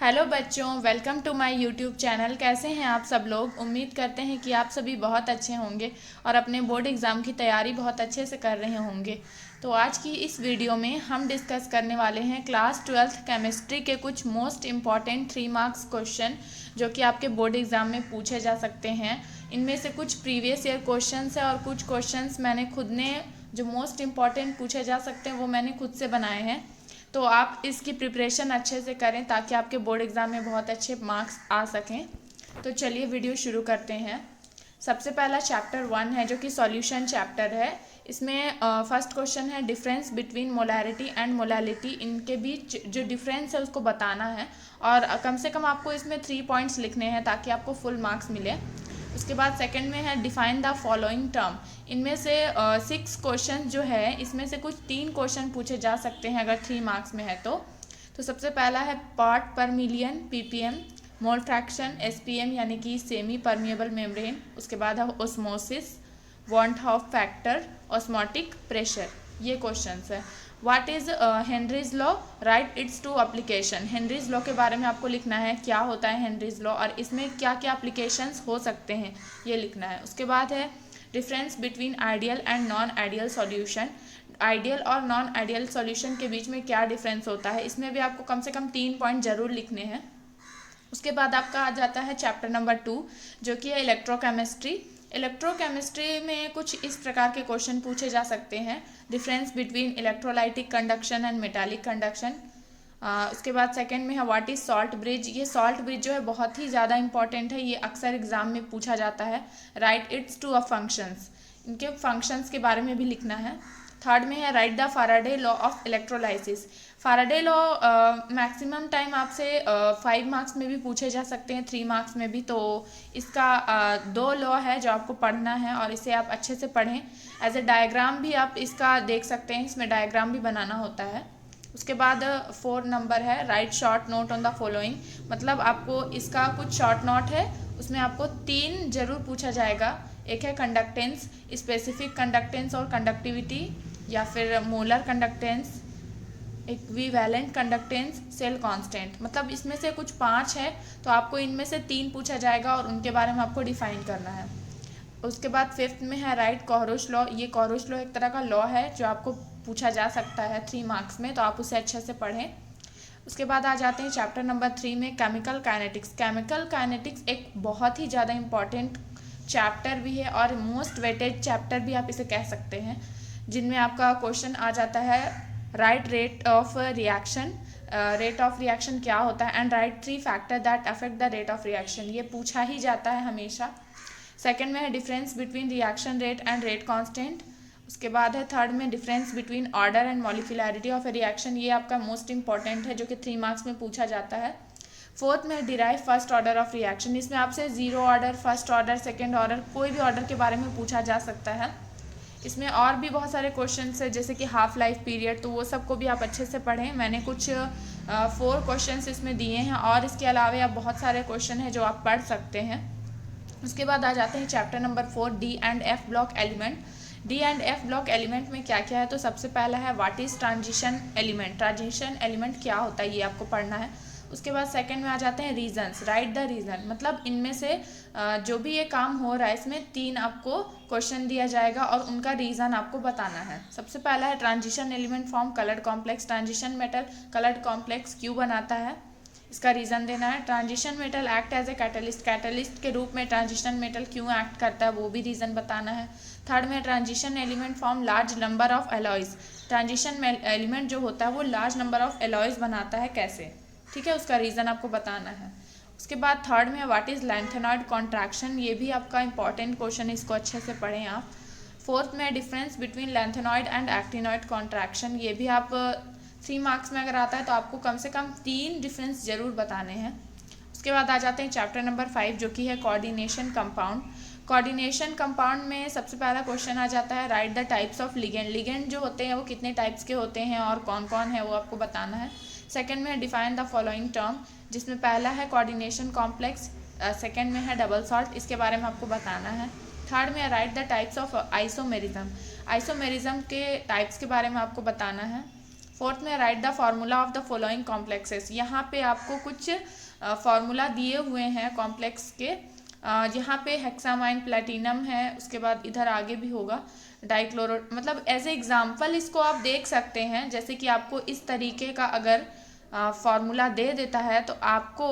Hello बच्चों, welcome to my YouTube channel. कैसे हैं आप सब लोग। उम्मीद करते हैं कि आप सभी बहुत अच्छे होंगे और अपने बोर्ड एग्ज़ाम की तैयारी बहुत अच्छे से कर रहे होंगे। तो आज की इस वीडियो में हम डिस्कस करने वाले हैं क्लास 12th केमिस्ट्री के कुछ मोस्ट इम्पॉर्टेंट 3 मार्क्स क्वेश्चन जो कि आपके बोर्ड एग्ज़ाम में पूछे जा सकते हैं। इनमें से कुछ प्रीवियस ईयर क्वेश्चंस है और कुछ क्वेश्चंस मैंने खुद ने जो मोस्ट इम्पॉर्टेंट पूछे जा सकते हैं वो मैंने खुद से बनाए हैं। तो आप इसकी प्रिपरेशन अच्छे से करें ताकि आपके बोर्ड एग्ज़ाम में बहुत अच्छे मार्क्स आ सकें। तो चलिए वीडियो शुरू करते हैं। सबसे पहला चैप्टर 1 है जो कि सॉल्यूशन चैप्टर है। इसमें फर्स्ट क्वेश्चन है difference between molarity and molality. इनके बीच जो डिफरेंस है उसको बताना है और कम से कम आपको इसमें 3 पॉइंट्स लिखने हैं ताकि आपको फुल मार्क्स मिले। उसके बाद सेकंड में है डिफाइन द फॉलोइंग टर्म। इनमें से 6 क्वेश्चन जो है इसमें से कुछ 3 क्वेश्चन पूछे जा सकते हैं अगर 3 मार्क्स में है तो सबसे पहला है part per million ppm, mole fraction SPM यानी कि सेमी परमिएबल मेम्ब्रेन। उसके बाद है osmosis, van't Hoff factor, osmotic pressure. ये क्वेश्चंस है। What is Henry's law, right it's two application. Henry's law के बारे में आपको लिखना है क्या होता है हेनरीज लॉ और इसमें क्या क्या एप्लीकेशंस हो सकते हैं ये लिखना है। उसके बाद है difference between ideal and non ideal solution. Ideal और नॉन आइडियल सॉल्यूशन के बीच में क्या डिफरेंस होता है, इसमें भी आपको कम से कम 3 पॉइंट जरूर लिखने हैं। उसके बाद आपका आ जाता है चैप्टर नंबर 2 जो कि है इलेक्ट्रोकेमिस्ट्री। इलेक्ट्रोकेमिस्ट्री में कुछ इस प्रकार के क्वेश्चन पूछे जा सकते हैं। Difference between electrolytic conduction and metallic conduction. उसके बाद सेकंड में है व्हाट इज सॉल्ट ब्रिज। ये सॉल्ट ब्रिज जो है बहुत ही ज़्यादा इंपॉर्टेंट है, ये अक्सर एग्जाम में पूछा जाता है। Write it's to a functions, इनके फंक्शंस के बारे में भी लिखना है। थर्ड में है write the Faraday law of electrolysis. Faraday law maximum time आपसे 5 मार्क्स में भी पूछे जा सकते हैं, 3 मार्क्स में भी। तो इसका 2 लॉ है जो आपको पढ़ना है और इसे आप अच्छे से पढ़ें। एज ए डायग्राम भी आप इसका देख सकते हैं, इसमें डायग्राम भी बनाना होता है। उसके बाद 4 नंबर है right short note on the following. मतलब आपको इसका कुछ शॉर्ट नोट है, उसमें आपको 3 जरूर पूछा जाएगा। एक है कंडक्टेंस, स्पेसिफिक कंडक्टेंस और कंडक्टिविटी, या फिर molar conductance, equivalent conductance, cell constant. मतलब इसमें से कुछ 5 है तो आपको इनमें से 3 पूछा जाएगा और उनके बारे में आपको डिफाइन करना है। उसके बाद 5th में है राइट कोरोश लॉ। ये कोरोश लॉ एक तरह का लॉ है जो आपको पूछा जा सकता है 3 मार्क्स में, तो आप उसे अच्छे से पढ़ें। उसके बाद आ जाते हैं चैप्टर नंबर 3 में केमिकल काइनेटिक्स। केमिकल काइनेटिक्स एक बहुत ही ज़्यादा इंपॉर्टेंट चैप्टर भी है और मोस्ट वेटेड चैप्टर भी आप इसे कह सकते हैं, जिनमें आपका क्वेश्चन आ जाता है right rate of reaction. Rate of reaction क्या होता है and right 3 factor that affect the rate of reaction. ये पूछा ही जाता है हमेशा। सेकंड में है difference between reaction rate and rate constant. उसके बाद है थर्ड में difference between order and molecularity of A reaction. ये आपका मोस्ट इंपॉर्टेंट है जो कि 3 मार्क्स में पूछा जाता है। फोर्थ में derive first order of reaction. इसमें आपसे 0 order, first order, second order, कोई भी ऑर्डर के बारे में पूछा जा सकता है। इसमें और भी बहुत सारे क्वेश्चंस है जैसे कि हाफ लाइफ पीरियड, तो वो सबको भी आप अच्छे से पढ़ें। मैंने कुछ 4 क्वेश्चंस इसमें दिए हैं और इसके अलावा आप बहुत सारे क्वेश्चन हैं जो आप पढ़ सकते हैं। उसके बाद आ जाते हैं chapter number 4 D and F block element. D and F block element में क्या क्या है, तो सबसे पहला है what is transition element. Transition element क्या होता है ये आपको पढ़ना है। उसके बाद सेकंड में आ जाते हैं रीजंस। राइट द रीजन, मतलब इनमें से जो भी ये काम हो रहा है इसमें 3 आपको क्वेश्चन दिया जाएगा और उनका रीज़न आपको बताना है। सबसे पहला है transition element form coloured complex. Transition metal coloured complex क्यों बनाता है, इसका रीज़न देना है। Transition metal act as a catalyst. Catalyst के रूप में ट्रांजिशन मेटल क्यों एक्ट करता है वो भी रीज़न बताना है। थर्ड में transition element form large number of alloys. Transition element जो होता है वो लार्ज नंबर ऑफ एलॉयज बनाता है कैसे, ठीक है, उसका रीज़न आपको बताना है। उसके बाद थर्ड में व्हाट इज़ लैंथेनॉइड कॉन्ट्रैक्शन। ये भी आपका इंपॉर्टेंट क्वेश्चन है, इसको अच्छे से पढ़ें आप। फोर्थ में difference between lanthanoid and actinoid contraction. ये भी आप 3 मार्क्स में अगर आता है तो आपको कम से कम 3 डिफरेंस जरूर बताने हैं। उसके बाद आ जाते हैं चैप्टर नंबर 5 जो कि है कोऑर्डिनेशन कंपाउंड। कोऑर्डिनेशन कंपाउंड में सबसे पहला क्वेश्चन आ जाता है write the types of ligand. Ligand जो होते हैं वो कितने टाइप्स के होते हैं और कौन कौन है वो आपको बताना है। सेकंड में डिफाइन द फॉलोइंग टर्म, जिसमें पहला है कोऑर्डिनेशन कॉम्प्लेक्स, सेकंड में है डबल सॉल्ट, इसके बारे में आपको बताना है। थर्ड में right the types of isomerism. Isomerism के टाइप्स के बारे में आपको बताना है। फोर्थ में right the formula of the following complexes. यहाँ पे आपको कुछ फार्मूला दिए हुए हैं कॉम्प्लेक्स के। यहाँ पे हेक्सामाइन प्लेटिनम है, उसके बाद इधर आगे भी होगा डाइक्लोरो, मतलब एज ए एग्जाम्पल इसको आप देख सकते हैं। जैसे कि आपको इस तरीके का अगर फार्मूला दे देता है तो आपको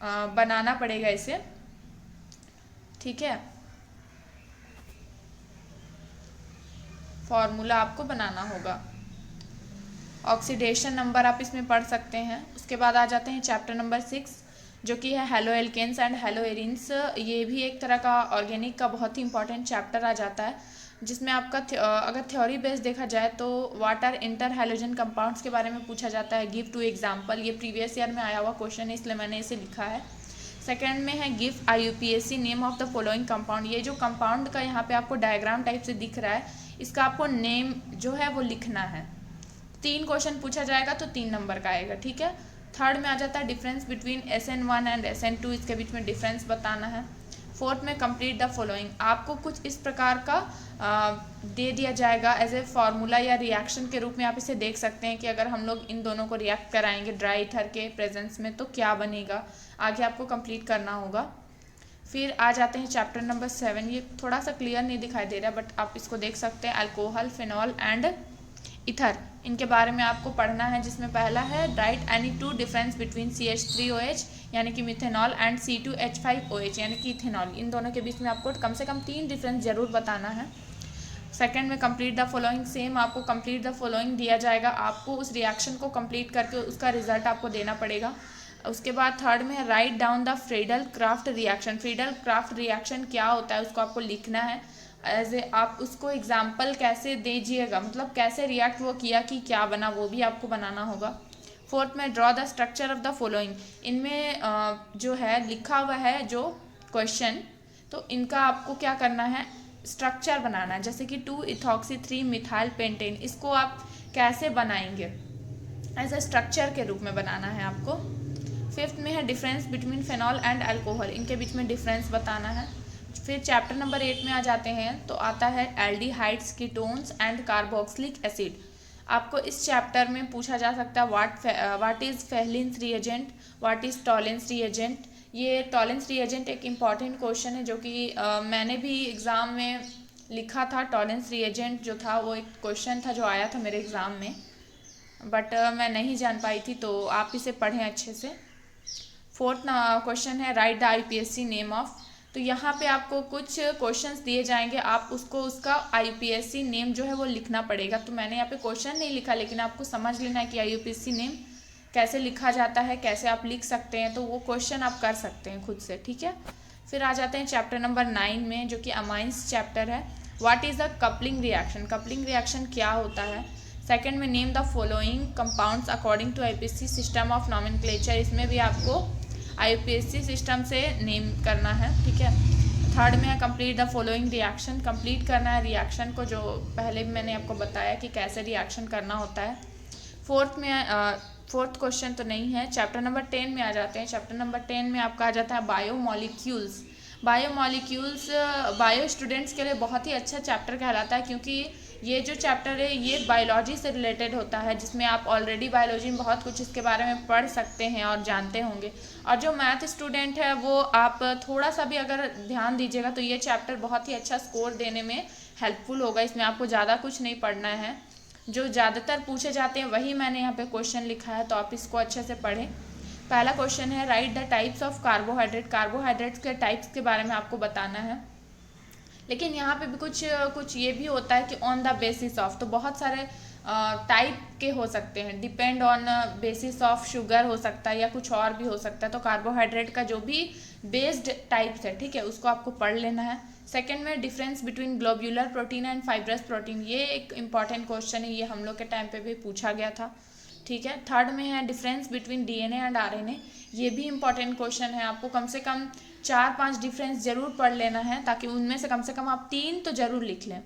बनाना पड़ेगा इसे, ठीक है। फॉर्मूला आपको बनाना होगा। ऑक्सीडेशन नंबर आप इसमें पढ़ सकते हैं। उसके बाद आ जाते हैं चैप्टर नंबर 6 जो कि है haloalkanes and haloarenes. ये भी एक तरह का ऑर्गेनिक का बहुत ही इंपॉर्टेंट चैप्टर आ जाता है, जिसमें आपका अगर थ्योरी बेस देखा जाए तो what are interhalogen compounds के बारे में पूछा जाता है। गिव टू एग्जाम्पल, ये प्रीवियस ईयर में आया हुआ क्वेश्चन है इसलिए मैंने इसे लिखा है। सेकेंड में है give IUPAC name of the following compound. ये जो कंपाउंड का यहाँ पे आपको डायग्राम टाइप से दिख रहा है, इसका आपको नेम जो है वो लिखना है। 3 क्वेश्चन पूछा जाएगा तो 3 नंबर का आएगा, ठीक है। थर्ड में आ जाता है difference between SN1 and SN2, इसके बीच में डिफरेंस बताना है। फोर्थ में कंप्लीट द फॉलोइंग, आपको कुछ इस प्रकार का दे दिया जाएगा एज ए फार्मूला या रिएक्शन के रूप में। आप इसे देख सकते हैं कि अगर हम लोग इन दोनों को रिएक्ट कराएंगे ड्राई ईथर के प्रेजेंस में तो क्या बनेगा, आगे आपको कंप्लीट करना होगा। फिर आ जाते हैं चैप्टर नंबर 7। ये थोड़ा सा क्लियर नहीं दिखाई दे रहा बट आप इसको देख सकते हैं। अल्कोहल, फिनॉल एंड ईथर, इनके बारे में आपको पढ़ना है, जिसमें पहला है right any 2 difference between CH3OH यानी कि मिथेनॉल एंड C2H5OH यानी कि इथेनॉल। इन दोनों के बीच में आपको कम से कम 3 डिफरेंस जरूर बताना है। सेकंड में कंप्लीट द फॉलोइंग, सेम आपको कंप्लीट द फॉलोइंग दिया जाएगा, आपको उस रिएक्शन को कंप्लीट करके उसका रिजल्ट आपको देना पड़ेगा। उसके बाद थर्ड में write down the Friedel craft reaction. Friedel craft reaction क्या होता है उसको आपको लिखना है। एज ए आप उसको एग्जाम्पल कैसे दीजिएगा, मतलब कैसे रिएक्ट वो किया कि क्या बना, वो भी आपको बनाना होगा। फोर्थ में draw the structure of the following, इनमें जो है लिखा हुआ है जो क्वेश्चन, तो इनका आपको क्या करना है, स्ट्रक्चर बनाना है। जैसे कि 2-इथॉक्सी-3-मिथाइल पेंटेन, इसको आप कैसे बनाएंगे, एज ए स्ट्रक्चर के रूप में बनाना है आपको। फिफ्थ में है difference between phenol and alcohol, इनके बीच में डिफरेंस बताना है। फिर चैप्टर नंबर 8 में आ जाते हैं तो आता है aldehydes, ketones and carboxylic acid. आपको इस चैप्टर में पूछा जा सकता है what is Fehling's reagent, what is Tollens reagent. ये टॉलेंस रिएजेंट एक इम्पॉर्टेंट क्वेश्चन है जो कि मैंने भी एग्ज़ाम में लिखा था। टॉलेंस रिएजेंट जो था वो एक क्वेश्चन था जो आया था मेरे एग्ज़ाम में, बट मैं नहीं जान पाई थी, तो आप इसे पढ़ें अच्छे से। फोर्थ क्वेश्चन है write the IUPAC name of, तो यहाँ पे आपको कुछ क्वेश्चंस दिए जाएंगे, आप उसको उसका IUPAC नेम जो है वो लिखना पड़ेगा। तो मैंने यहाँ पे क्वेश्चन नहीं लिखा, लेकिन आपको समझ लेना है कि IUPAC नेम कैसे लिखा जाता है, कैसे आप लिख सकते हैं, तो वो क्वेश्चन आप कर सकते हैं खुद से, ठीक है। फिर आ जाते हैं चैप्टर नंबर 9 में जो कि अमाइंस चैप्टर है। What is the coupling reaction, coupling reaction क्या होता है। सेकेंड में name the following compounds according to IUPAC system of nomenclature, इसमें भी आपको IUPAC सिस्टम से नेम करना है, ठीक है। थर्ड में है complete the following reaction, complete करना है रिएक्शन को, जो पहले भी मैंने आपको बताया कि कैसे रिएक्शन करना होता है। फोर्थ क्वेश्चन तो नहीं है। चैप्टर नंबर 10 में आ जाते हैं। चैप्टर नंबर 10 में आपका आ जाता है बायोमॉलिक्यूल्स। बायोमॉलिक्यूल्स बायो स्टूडेंट्स के लिए बहुत ही अच्छा चैप्टर कहलाता है, क्योंकि ये जो चैप्टर है ये बायोलॉजी से रिलेटेड होता है, जिसमें आप ऑलरेडी बायोलॉजी में बहुत कुछ इसके बारे में पढ़ सकते हैं और जानते होंगे। और जो मैथ स्टूडेंट है वो आप थोड़ा सा भी अगर ध्यान दीजिएगा तो ये चैप्टर बहुत ही अच्छा स्कोर देने में हेल्पफुल होगा। इसमें आपको ज़्यादा कुछ नहीं पढ़ना है, जो ज़्यादातर पूछे जाते हैं वही मैंने यहाँ पे क्वेश्चन लिखा है, तो आप इसको अच्छे से पढ़ें। पहला क्वेश्चन है write the types of carbohydrate, carbohydrates के टाइप्स के बारे में आपको बताना है। लेकिन यहाँ पे भी कुछ ये भी होता है कि ऑन द बेसिस ऑफ, तो बहुत सारे टाइप के हो सकते हैं, depend on basis of sugar हो सकता है या कुछ और भी हो सकता है। तो कार्बोहाइड्रेट का जो भी बेस्ड टाइप्स है, ठीक है, उसको आपको पढ़ लेना है। सेकेंड में difference between globular protein and fibrous protein, ये एक इंपॉर्टेंट क्वेश्चन है, ये हम लोग के टाइम पे भी पूछा गया था, ठीक है। थर्ड में है difference between DNA and RNA, ये भी इंपॉर्टेंट क्वेश्चन है, आपको कम से कम 4-5 डिफरेंस जरूर पढ़ लेना है, ताकि उनमें से कम आप 3 तो जरूर लिख लें।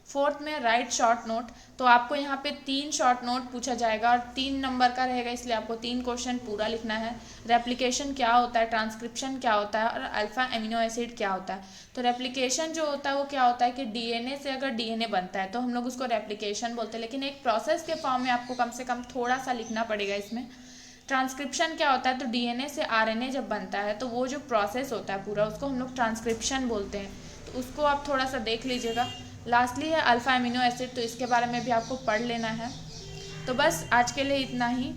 फोर्थ में राइट शॉर्ट नोट। तो आपको यहाँ पे 3 शॉर्ट नोट पूछा जाएगा और 3 नंबर का रहेगा, इसलिए आपको 3 क्वेश्चन पूरा लिखना है। रेप्लिकेशन क्या होता है, ट्रांसक्रिप्शन क्या होता है और अल्फा एमिनो एसिड क्या होता है। तो रेप्लिकेशन जो होता है वो क्या होता है कि डीएनए से अगर डीएनए बनता है तो हम लोग उसको रेप्लिकेशन बोलते हैं, लेकिन एक प्रोसेस के फॉर्म में आपको कम से कम थोड़ा सा लिखना पड़ेगा इसमें। ट्रांसक्रिप्शन क्या होता है, तो डीएनए से आरएनए जब बनता है तो वो जो प्रोसेस होता है पूरा, उसको हम लोग ट्रांसक्रिप्शन बोलते हैं, तो उसको आप थोड़ा सा देख लीजिएगा। लास्टली है अल्फा एमिनो एसिड, तो इसके बारे में भी आपको पढ़ लेना है। तो बस आज के लिए इतना ही।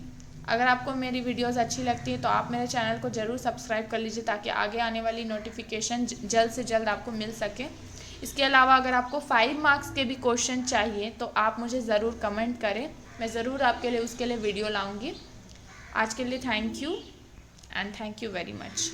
अगर आपको मेरी वीडियोस अच्छी लगती है तो आप मेरे चैनल को ज़रूर सब्सक्राइब कर लीजिए, ताकि आगे आने वाली नोटिफिकेशन जल्द से जल्द आपको मिल सके। इसके अलावा अगर आपको 5 मार्क्स के भी क्वेश्चन चाहिए तो आप मुझे ज़रूर कमेंट करें, मैं ज़रूर आपके लिए उसके लिए वीडियो लाऊंगी। आज के लिए thank you and thank you very much.